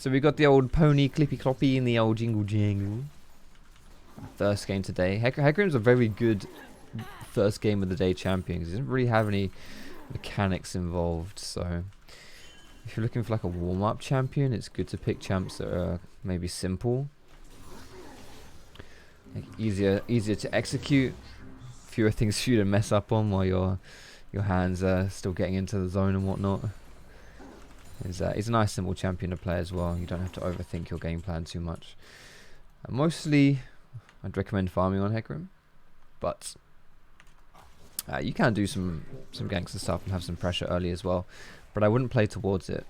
So we got the old pony clippy cloppy and the old jingle jangle. First game today. Hecarim's a very good first game of the day champion because he doesn't really have any mechanics involved. So if you're looking for like a warm-up champion, it's good to pick champs that are maybe simple, like easier to execute, fewer things for you to mess up on while your hands are still getting into the zone and whatnot. He's a nice simple champion to play as well. You don't have to overthink your game plan too much. Mostly, I'd recommend farming on Hecarim, but you can do some gangster stuff and have some pressure early as well. But I wouldn't play towards it,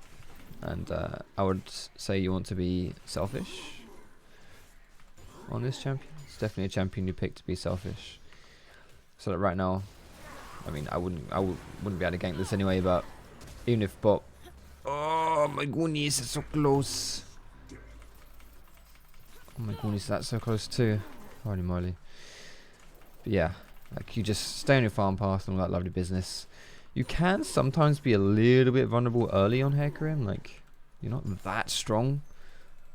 and I would say you want to be selfish on this champion. It's definitely a champion you pick to be selfish. So that right now, I mean, I wouldn't be able to gank this anyway. But even if bot, oh my goodness, it's so close. Oh my goodness, that's so close too. Holy moly! But yeah, like you just stay on your farm path and all that lovely business. You can sometimes be a little bit vulnerable early on Hecarim, like you're not that strong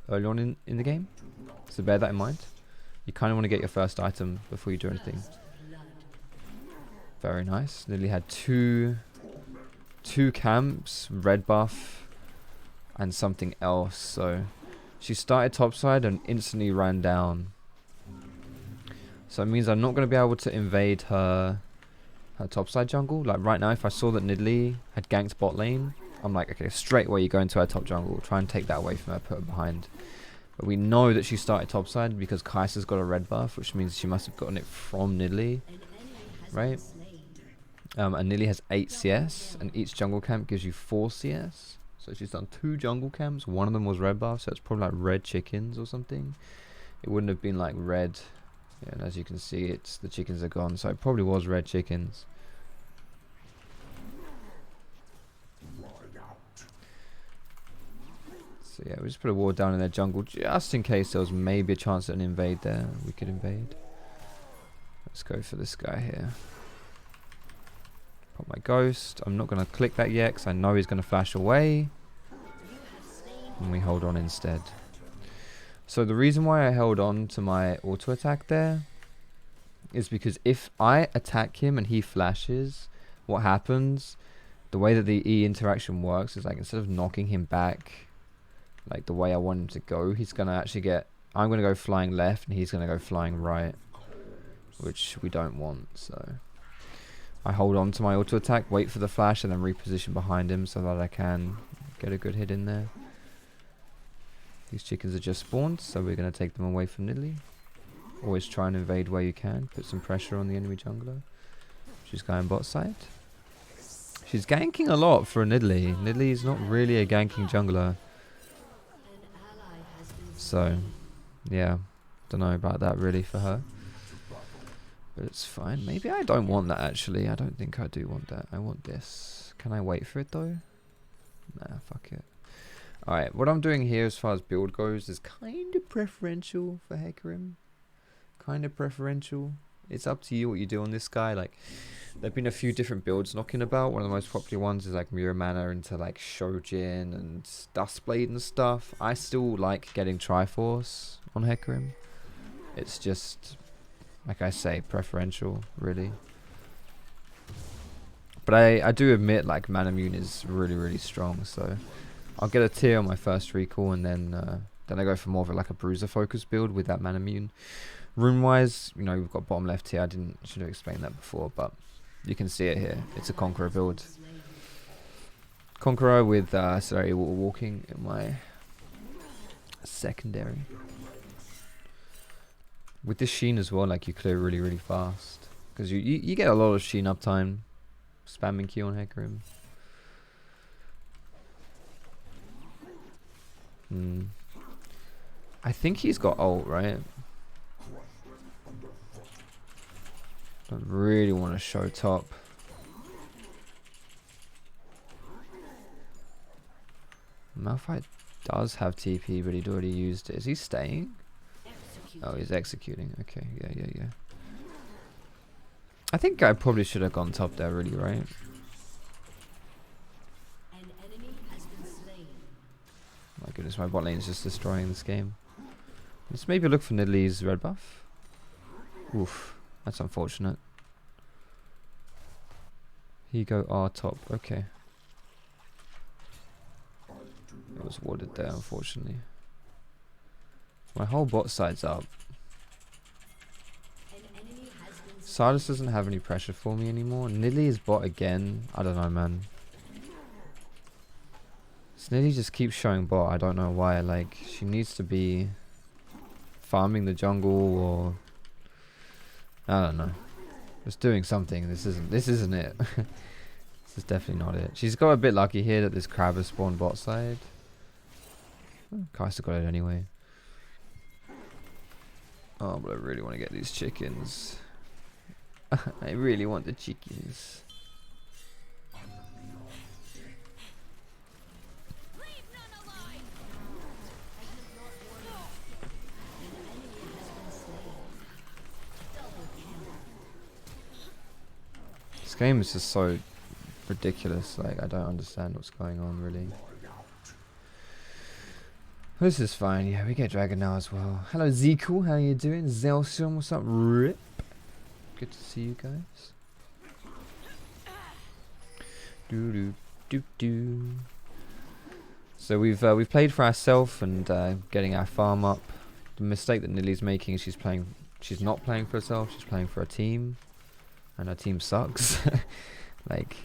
early on in the game, so bear that in mind. You kind of want to get your first item before you do anything. Very nice. Nearly had two camps, red buff and something else. So she started topside and instantly ran down. So it means I'm not going to be able to invade her topside jungle. Like right now, if I saw that Nidalee had ganked bot lane, I'm like, okay, straight away you go into her top jungle, try and take that away from her, put her behind. But we know that she started topside because Kai'Sa's got a red buff, which means she must have gotten it from Nidalee, right? And Nidalee has 8 CS, and each jungle camp gives you 4 CS. So she's done 2 jungle camps. One of them was red buff, so it's probably like red chickens or something. It wouldn't have been like red. Yeah, and as you can see, the chickens are gone, so it probably was red chickens. So yeah, we just put a ward down in their jungle just in case there was maybe a chance at an invade there. We could invade. Let's go for this guy here. Put my ghost. I'm not going to click that yet because I know he's going to flash away. And we hold on instead. So the reason why I held on to my auto attack there is because if I attack him and he flashes, what happens, the way that the E interaction works is like instead of knocking him back like the way I want him to go, he's going to actually get, I'm going to go flying left and he's going to go flying right, which we don't want. So I hold on to my auto attack, wait for the flash and then reposition behind him so that I can get a good hit in there. These chickens are just spawned, so we're going to take them away from Nidalee. Always try and invade where you can. Put some pressure on the enemy jungler. She's going bot side. She's ganking a lot for a Nidalee. Nidalee is not really a ganking jungler. So, yeah. Don't know about that really for her. But it's fine. Maybe I don't want that actually. I don't think I do want that. I want this. Can I wait for it though? Nah, fuck it. Alright, what I'm doing here as far as build goes is kind of preferential for Hecarim. Kind of preferential. It's up to you what you do on this guy. Like, there have been a few different builds knocking about. One of the most popular ones is like Mirror Mana into like Shojin and Dustblade and stuff. I still like getting Triforce on Hecarim. It's just, like I say, preferential, really. But I do admit, like, Manamune is really, really strong, so I'll get a tier on my first recall, and then I go for more of like a bruiser focused build with that Manamune. Rune wise, you know, we've got bottom left here. Should have explained that before, but you can see it here. It's a Conqueror build. Conqueror with walking in my secondary. With this Sheen as well, like you clear really, really fast because you get a lot of Sheen uptime. Spamming Q on Hecarim. I think he's got ult, right? Don't really want to show top. Malphite does have TP, but he'd already used it. Is he staying? Oh, he's executing. Okay, yeah. I think I probably should have gone top there, really, right? My goodness. goodness, my bot lane is just destroying this game. Let's maybe look for Nidalee's red buff. Oof, that's unfortunate. Here you go, R top, okay. It was warded there, unfortunately. My whole bot side's up. Silas doesn't have any pressure for me anymore. Nidalee is bot again. I don't know, man. Nidalee just keeps showing bot. I don't know why. Like, she needs to be farming the jungle, or I don't know. Just doing something. This isn't it. This is definitely not it. She's got a bit lucky here that this crab has spawned bot side. Kai'Sa got it anyway. Oh, but I really want to get these chickens. I really want the chickens. This game is just so ridiculous. Like, I don't understand what's going on, really. This is fine. Yeah, we get dragon now as well. Hello, Zekel. How you doing? Zelsion, what's up? Rip. Good to see you guys. So we've played for ourselves and getting our farm up. The mistake that Nidalee's making is she's not playing for herself. She's playing for a team, and her team sucks. Like,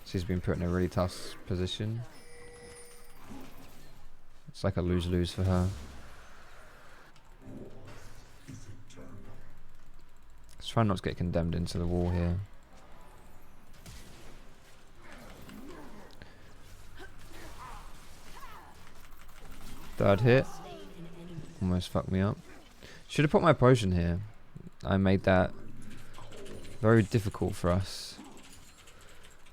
she's been put in a really tough position. It's like a lose-lose for her. Let's try not to get condemned into the wall here. Third hit. Almost fucked me up. Should have put my potion here. I made that very difficult for us,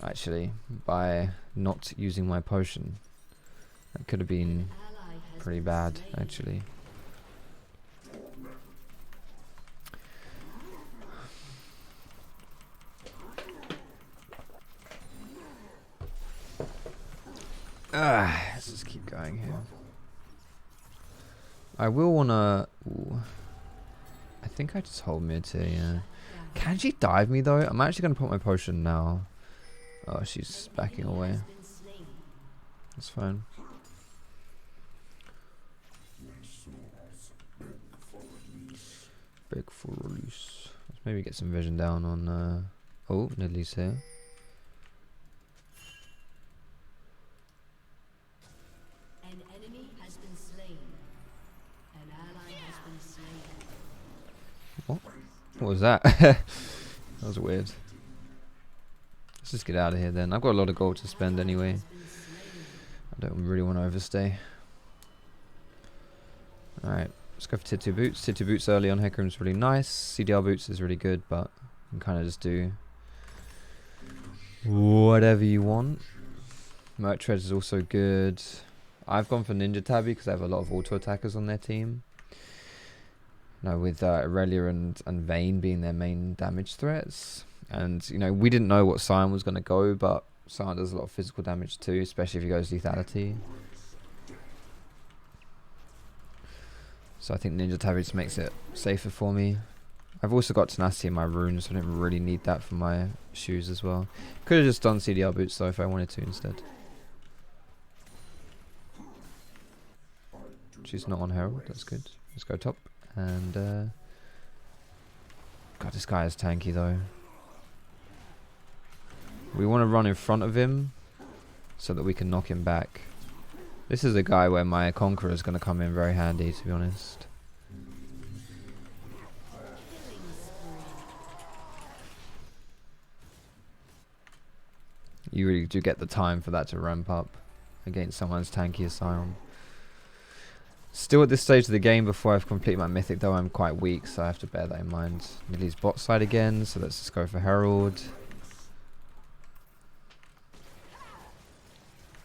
actually, by not using my potion. That could have been pretty bad, actually. Let's just keep going here. I will wanna... Ooh. I think I just hold mid here, yeah. Can she dive me, though? I'm actually gonna put my potion now. Oh, she's backing away. That's fine. Big for release. Let's maybe get some vision down on... Oh, Nidalee's here. An enemy has been slain. An ally has been slain. What? What was that? That was weird. Let's just get out of here then. I've got a lot of gold to spend anyway. I don't really want to overstay. Alright, let's go for tier 2 boots. Tier 2 boots early on Hecarim is really nice. CDR boots is really good, but you can kind of just do whatever you want. Merc Treads is also good. I've gone for Ninja Tabby because I have a lot of auto attackers on their team. You know, with Aurelia and Vayne being their main damage threats. And, you know, we didn't know what Sion was going to go, but Sion does a lot of physical damage too, especially if he goes lethality. So I think Ninja Tabby just makes it safer for me. I've also got tenacity in my runes, so I don't really need that for my shoes as well. Could have just done CDR boots though if I wanted to instead. She's not on Herald, that's good. Let's go top. And God, this guy is tanky though. We want to run in front of him so that we can knock him back. This is a guy where my Conqueror is going to come in very handy, to be honest. You really do get the time for that to ramp up against someone's tanky Sion. Still at this stage of the game, before I've completed my mythic though, I'm quite weak, so I have to bear that in mind. Nidalee's bot side again, so let's just go for Herald.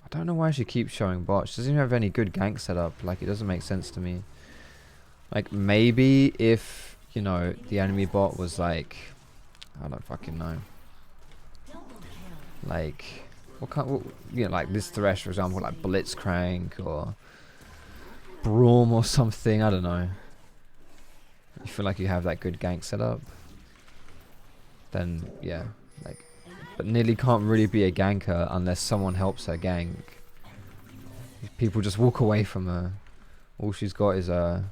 I don't know why she keeps showing bot. She doesn't even have any good gank setup. Like, it doesn't make sense to me. Like, maybe if, you know, the enemy bot was like, I don't fucking know. Like, what kind, you know, like this Thresh, for example, like Blitzcrank or storm or something, I don't know. You feel like you have that good gank set up, then yeah, like, but Nidlee can't really be a ganker unless someone helps her gank. People just walk away from her. All she's got is a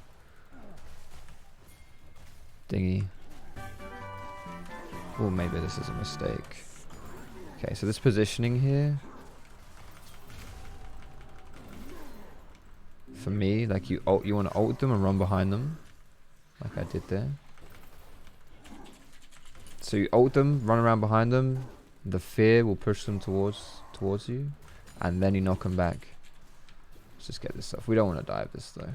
dingy. Or maybe this is a mistake. Okay, so this positioning here, for me, like you want to ult them and run behind them, like I did there. So you ult them, run around behind them, the fear will push them towards you, and then you knock them back. Let's just get this stuff. We don't want to dive this though.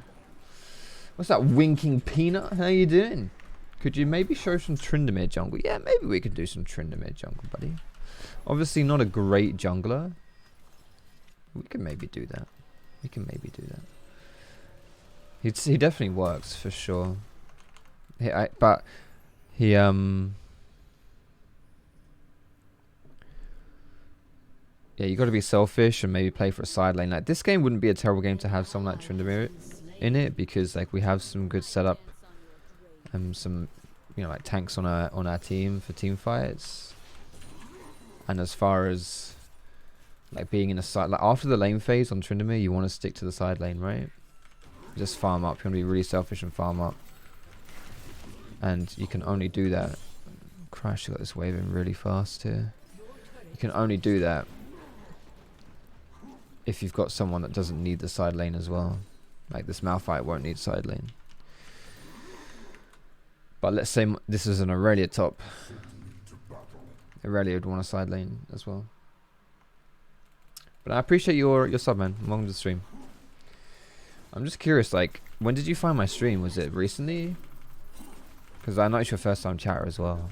What's that winking peanut? How you doing? Could you maybe show some Tryndamere jungle? Yeah, maybe we could do some Tryndamere jungle, buddy. Obviously not a great jungler. We can maybe do that. We can maybe do that. He definitely works for sure. But he yeah, you got to be selfish and maybe play for a side lane. Like this game wouldn't be a terrible game to have someone like Tryndamere in it, because like we have some good setup and some, you know, like tanks on our team for team fights. And as far as like being in a side, like after the lane phase on Tryndamere, you want to stick to the side lane, right? Just farm up. You want to be really selfish and farm up, and you can only do that. Crash, got this wave in really fast here. You can only do that if you've got someone that doesn't need the side lane as well. Like this Malphite won't need side lane. But let's say this is an Aurelia top. Aurelia would want a side lane as well. But I appreciate your sub, man. Welcome to the stream. I'm just curious, like, when did you find my stream? Was it recently? Because I know it's your first time chatter as well.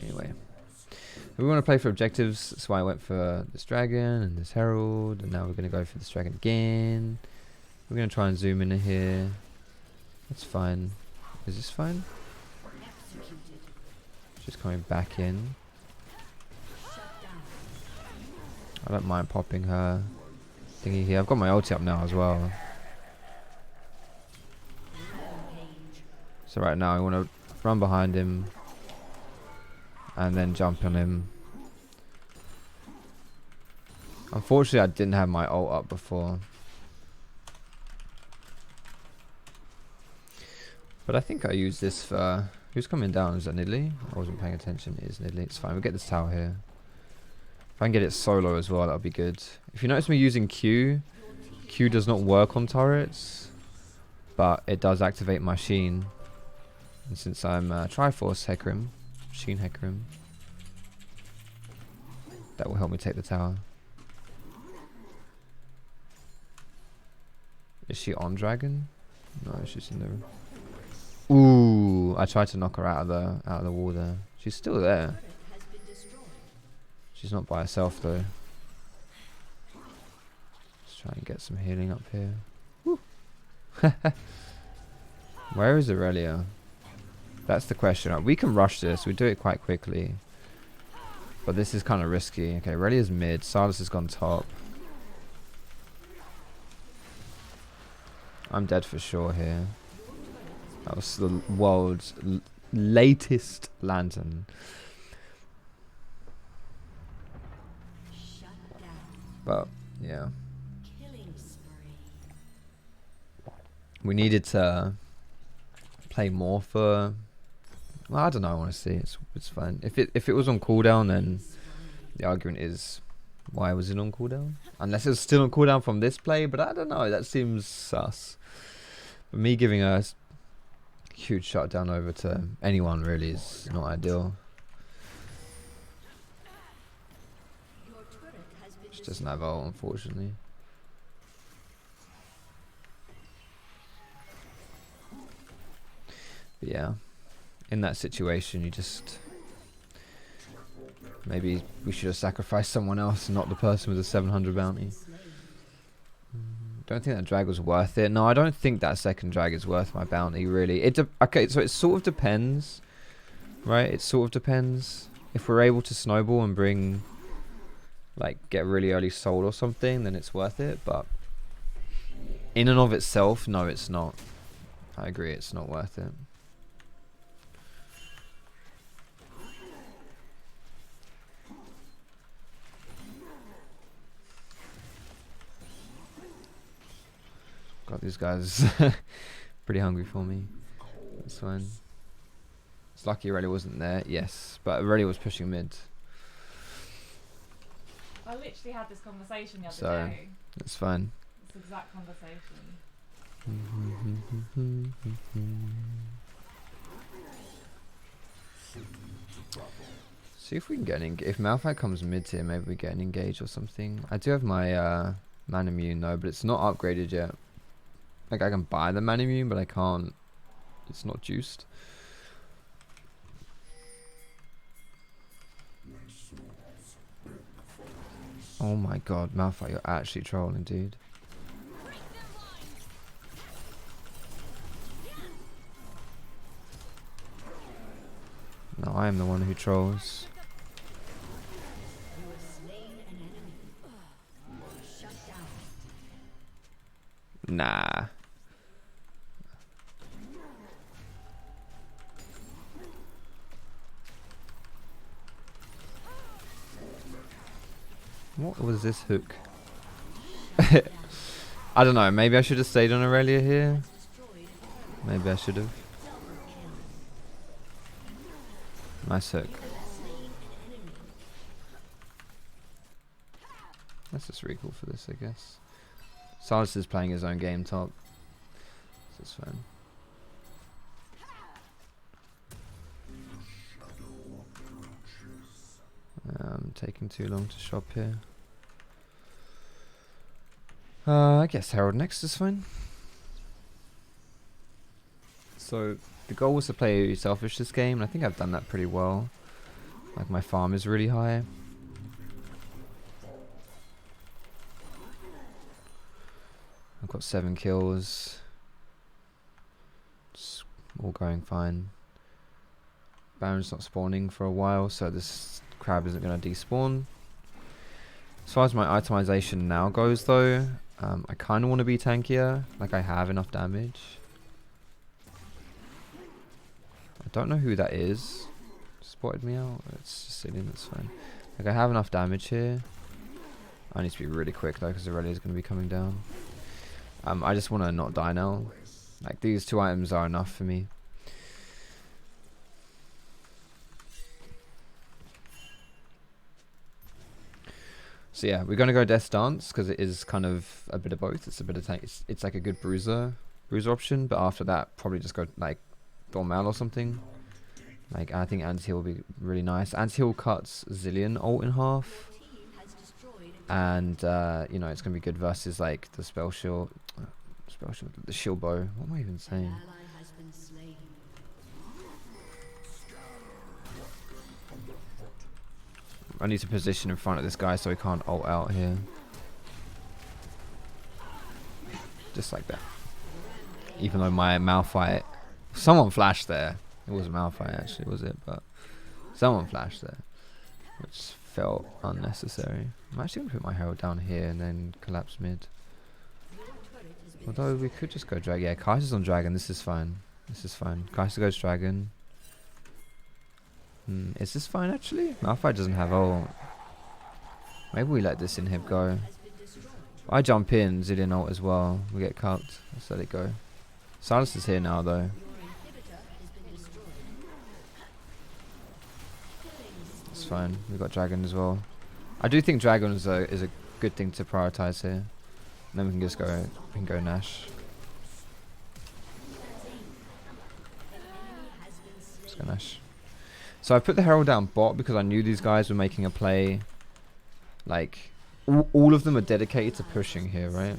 Anyway. We want to play for objectives, that's why I went for this dragon and this herald, and now we're going to go for this dragon again. We're going to try and zoom in here. That's fine. Is this fine? Just coming back in. I don't mind popping her thingy here. I've got my ulti up now as well. So right now I want to run behind him and then jump on him. Unfortunately I didn't have my ult up before. But I think I used this for... Who's coming down? Is that Nidlee? I wasn't paying attention. It is Nidlee. It's fine. We'll get this tower here. If I can get it solo as well, that'll be good. If you notice me using Q, Q does not work on turrets, but it does activate my Sheen. And since I'm Triforce Hecarim, Sheen Hecarim, that will help me take the tower. Is she on dragon? No, she's in the... Ooh, I tried to knock her out of the wall there. She's still there. She's not by herself though. Let's try and get some healing up here. Woo. Where is Aurelia? That's the question. We can rush this. We do it quite quickly. But this is kind of risky. Okay, Aurelia's mid. Silas has gone top. I'm dead for sure here. That was the world's latest lantern. But, yeah. We needed to play more for... Well, I don't know, honestly. It's fine. If it was on cooldown, then the argument is, why was it on cooldown? Unless it's still on cooldown from this play, but I don't know. That seems sus. But me giving a huge shutdown over to anyone really is not ideal. She doesn't have ult, unfortunately. But yeah, in that situation, you just... Maybe we should have sacrificed someone else, not the person with the 700 bounty. Don't think that drag was worth it. No, I don't think that second drag is worth my bounty, really. Okay, so it sort of depends, right? It sort of depends. If we're able to snowball and bring, like, get really early soul or something, then it's worth it, but in and of itself, no, it's not. I agree, it's not worth it. God, these guys pretty hungry for me. That's fine. It's lucky Aurelia wasn't there, yes, but Aurelia was pushing mid. I literally had this conversation the other So, day. it's fine. This exact conversation. See if we can get an if Malphite comes mid here, maybe we get an engage or something. I do have my man immune though, but it's not upgraded yet. Like I can buy the man immune, but I can't. It's not juiced. Oh my god, Malphite, you're actually trolling, dude. No, I am the one who trolls. You have slain an enemy. Shut down. Nah. What was this hook? I don't know, maybe I should have stayed on Aurelia here. Maybe I should have. Nice hook. Let's just recall for this, I guess. Silas is playing his own game top. This is fine. Taking too long to shop here. I guess Herald next is fine. So the goal was to play selfish this game, and I think I've done that pretty well. Like my farm is really high. I've got 7 kills. It's all going fine. Baron's not spawning for a while, so this crab isn't going to despawn. As far as my itemization now goes though, I kind of want to be tankier. Like I have enough damage. I don't know who that is. Spotted me out. It's just sitting, that's fine. Like I have enough damage here. I need to be really quick though because Aurelia is going to be coming down. I just want to not die now. Like these 2 items are enough for me. So yeah, we're gonna go Death Dance because it is kind of a bit of both. It's a bit of tank. It's like a good bruiser option, but after that, probably just go like Dormal or something. Like I think Anti-Heal will be really nice. Anti-Heal cuts Zillion ult in half, and you know it's gonna be good versus like the spell shield, the shield bow. What am I even saying? An ally has been slain. I need to position in front of this guy so he can't ult out here. Just like that. Even though my Malphite... Someone flashed there. It wasn't Malphite actually, was it? But someone flashed there. Which felt unnecessary. I'm actually going to put my Herald down here and then collapse mid. Although we could just go Dragon. Yeah, Kaiser's on Dragon. This is fine. This is fine. Kaiser goes Dragon. Is this fine actually? Malphite doesn't have ult. Maybe we let this inhib go. I jump in, Zillion ult as well. We get cupped. Let's let it go. Silas is here now though. It's fine. We got Dragon as well. I do think Dragon is a good thing to prioritize here. And then we can just go. We can go Nash. Let's go Nash. So I put the Herald down bot because I knew these guys were making a play. Like, all of them are dedicated to pushing here, right?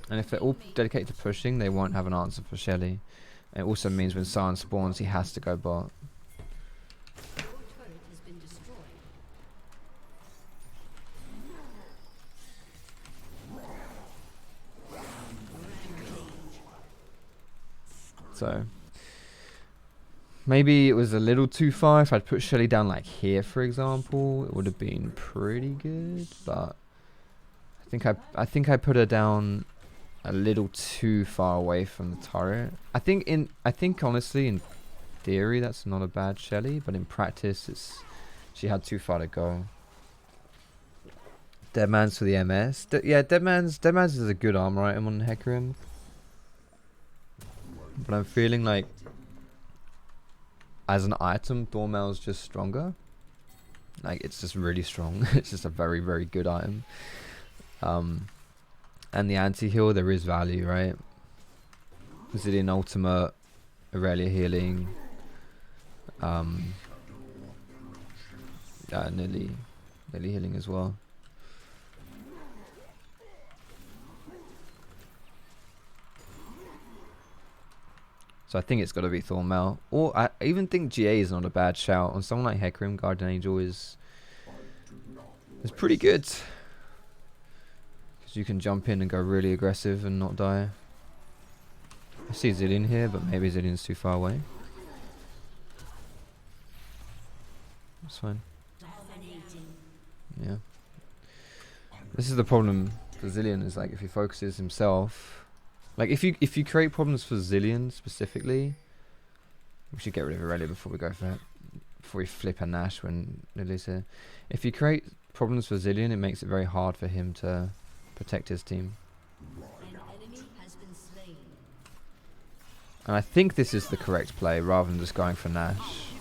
And if they're all dedicated to pushing, they won't have an answer for Shelly. It also means when Sion spawns, he has to go bot. So... maybe it was a little too far. If I'd put Shelly down like here, for example, it would have been pretty good. But I think I put her down a little too far away from the turret. I think honestly in theory that's not a bad Shelly, but in practice she had too far to go. Deadman's for the MS. Yeah, Deadman's is a good armor item on Hecarim. But I'm feeling like as an item, Thornmail's just stronger. Like it's just really strong. It's just a very, very good item. And the anti-heal, there is value, right? Zillion ultimate, Aurelia healing, Nilly healing as well. So I think it's got to be Thornmail. Or I even think GA is not a bad shout. On someone like Hecarim, Guardian Angel is pretty good. Because you can jump in and go really aggressive and not die. I see Zillion here, but maybe Zillion's too far away. That's fine. Yeah. This is the problem for Zillion, is like if he focuses himself. Like if you create problems for Zillion specifically, we should get rid of Aurelia before we go for it. Before we flip a Nash when Lily's here. If you create problems for Zillion, it makes it very hard for him to protect his team. And I think this is the correct play rather than just going for Nash.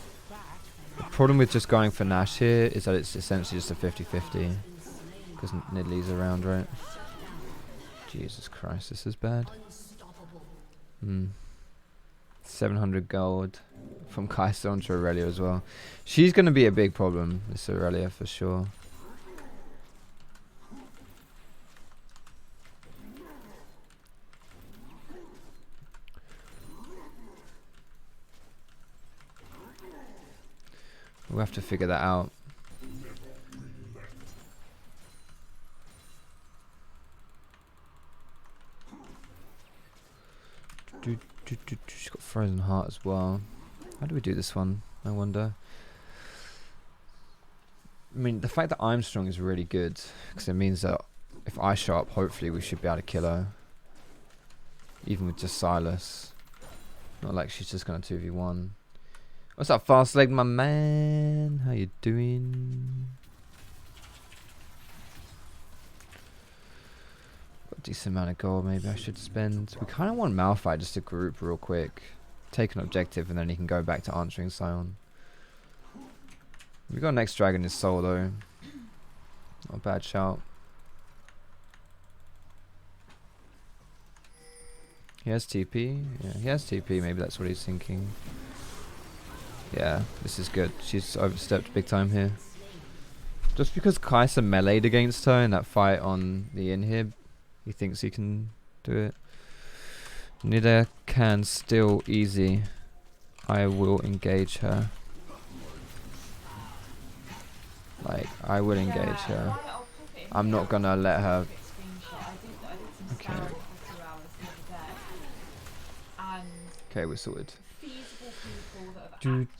The problem with just going for Nash here is that it's essentially just a 50-50. Because Nidlee's around, right? Jesus Christ, this is bad. 700 gold from Kai'Sa onto Aurelia as well. She's going to be a big problem, this Aurelia, for sure. We'll have to figure that out. She's got Frozen Heart as well. How do we do this one, I wonder? I mean, the fact that I'm strong is really good, because it means that if I show up, hopefully we should be able to kill her. Even with just Silas. Not like she's just going to 2v1. What's up, Fast Leg, my man? How you doing? Got a decent amount of gold maybe I should spend. We kind of want Malphite just to group real quick. Take an objective and then he can go back to answering Scion. We got next dragon is Soul though. Not a bad shout. He has TP. Yeah, he has TP. Maybe that's what he's thinking. Yeah, this is good. She's overstepped big time here. Just because Kai'Sa meleeed against her in that fight on the inhib, he thinks he can do it. Nida can still easy. I will engage her. Like, I will engage her. I'm not gonna let her. Okay. Okay, we're sorted.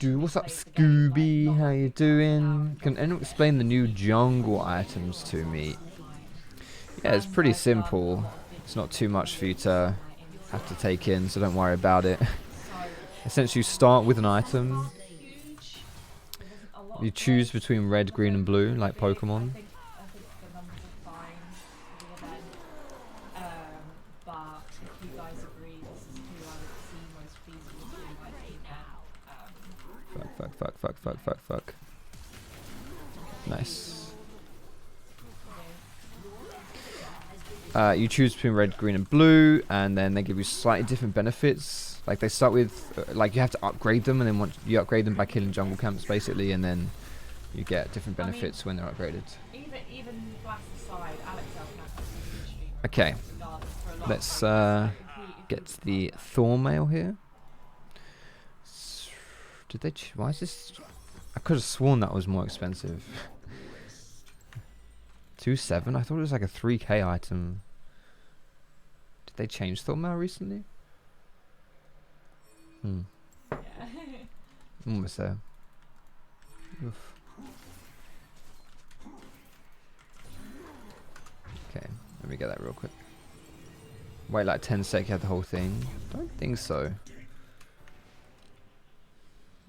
What's up, Scooby? How you doing? Can anyone explain the new jungle items to me? Yeah, it's pretty simple. It's not too much for you to have to take in, so don't worry about it. Essentially, you start with an item. You choose between red, green, and blue, like Pokemon. Fuck. Nice. You choose between red, green, and blue, and then they give you slightly different benefits. Like they start with, like you have to upgrade them, and then once you upgrade them by killing jungle camps, basically, and then you get different benefits when they're upgraded. Even blast aside, Alex okay, let's get the Thornmail here. Did they? Why is this? I could have sworn that was more expensive. 2.7. I thought it was like a 3k item. Did they change Thornmail recently? Yeah. Almost there. Oof. Okay, let me get that real quick. Wait like 10 sec, you had the whole thing. Don't think so.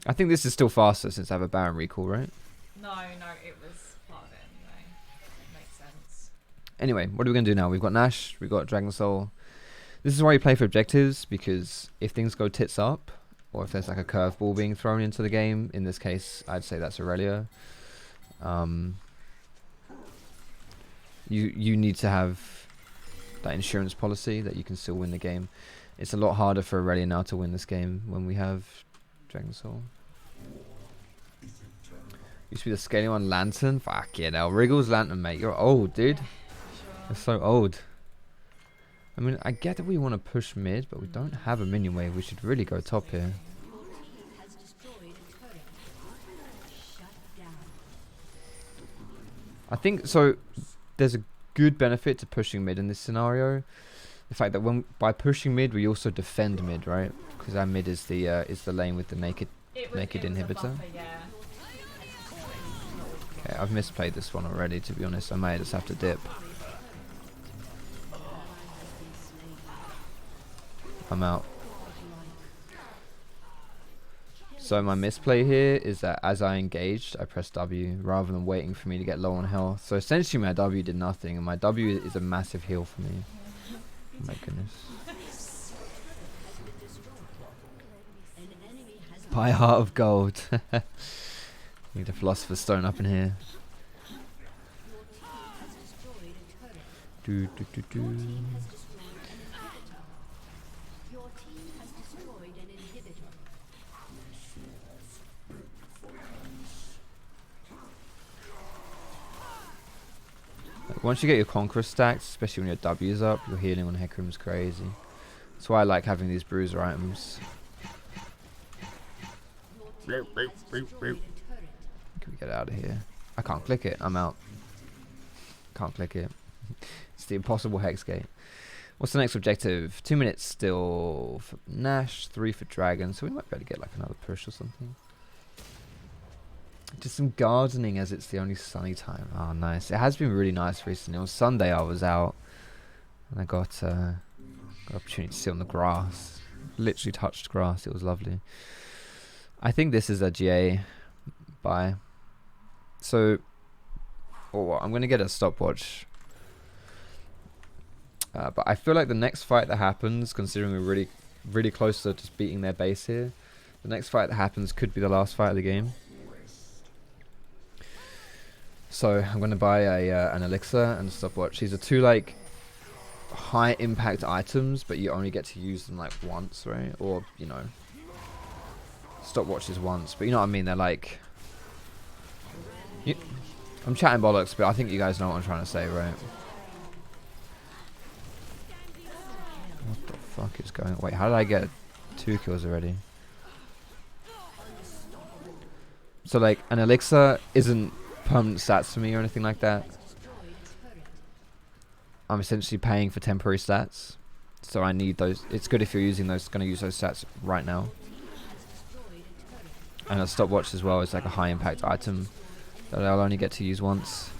I think this is still faster since I have a Baron recall, right? No, it was part of it anyway. It makes sense. Anyway, what are we going to do now? We've got Nash, we've got Dragon Soul. This is why you play for objectives, because if things go tits up, or if there's like a curveball being thrown into the game, in this case, I'd say that's Aurelia. You need to have that insurance policy that you can still win the game. It's a lot harder for Aurelia now to win this game when we have Dragon Soul. Used to be the scaling one Lantern. Fuck yeah, now Wriggle's Lantern, mate. You're old, dude. Sure. You're so old. I mean, I get that we want to push mid, but we don't have a minion wave. We should really go top here. Has destroyed a turret. Shut down. I think so. There's a good benefit to pushing mid in this scenario. The fact that by pushing mid, we also defend mid, right? Because our mid is the lane with the naked inhibitor. Buffer, yeah. Okay, I've misplayed this one already. To be honest, I may just have to dip. I'm out. So my misplay here is that as I engaged, I pressed W rather than waiting for me to get low on health. So essentially my W did nothing, and my W is a massive heal for me. Oh my goodness. By Heart of Gold. Need a Philosopher's Stone up in here. Do, do, do, do. Your team has destroyed an inhibitor. Like, once you get your Conqueror stacked, especially when your W's up, your healing on Hecarim's crazy. That's why I like having these bruiser items. Can we get out of here? I can't click it. I'm out. Can't click it. It's the impossible Hex Gate. What's the next objective? 2 minutes still for Nash, 3 for Dragon. So we might be able to get like another push or something. Just some gardening as it's the only sunny time. Oh, nice. It has been really nice recently. On Sunday I was out and I got an opportunity to sit on the grass. Literally touched grass. It was lovely. I think this is a GA buy. So I'm going to get a stopwatch. But I feel like the next fight that happens, considering we're really, really close to just beating their base here, the next fight that happens could be the last fight of the game. So I'm going to buy an elixir and a stopwatch. These are two like high impact items, but you only get to use them like once, right? Or, you know, stopwatches once, but you know what I mean? They're like... I'm chatting bollocks, but I think you guys know what I'm trying to say, right? What the fuck is going on? Wait, how did I get 2 kills already? So like, an elixir isn't permanent stats for me or anything like that. I'm essentially paying for temporary stats. So I need those. It's good if you're using those, going to use those stats right now. And a stopwatch as well is like a high impact item that I'll only get to use once.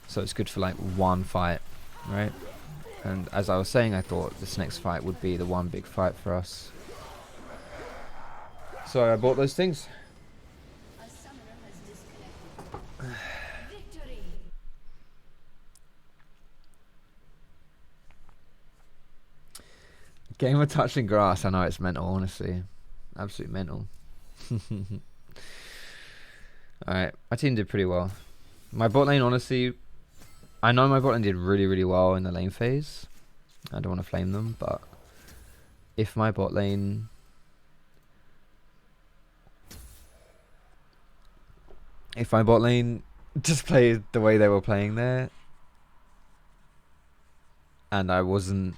So it's good for like one fight, right? And as I was saying, I thought this next fight would be the one big fight for us. So I bought those things. A summoner has disconnected. Victory. Game of touching grass. I know it's mental, honestly. Absolute mental. Alright, my team did pretty well. My bot lane, honestly, I know my bot lane did really, really well in the lane phase. I don't want to flame them, but if my bot lane... If my bot lane just played the way they were playing there, and I wasn't...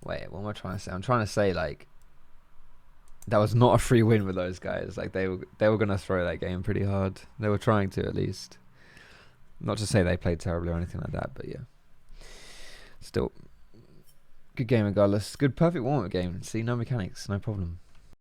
Wait, what am I trying to say? I'm trying to say, like, that was not a free win with those guys. Like, they were gonna throw that game pretty hard. They were trying to, at least. Not to say they played terribly or anything like that, but yeah. Still, good game regardless. Good, perfect warm-up game. See, no mechanics, no problem.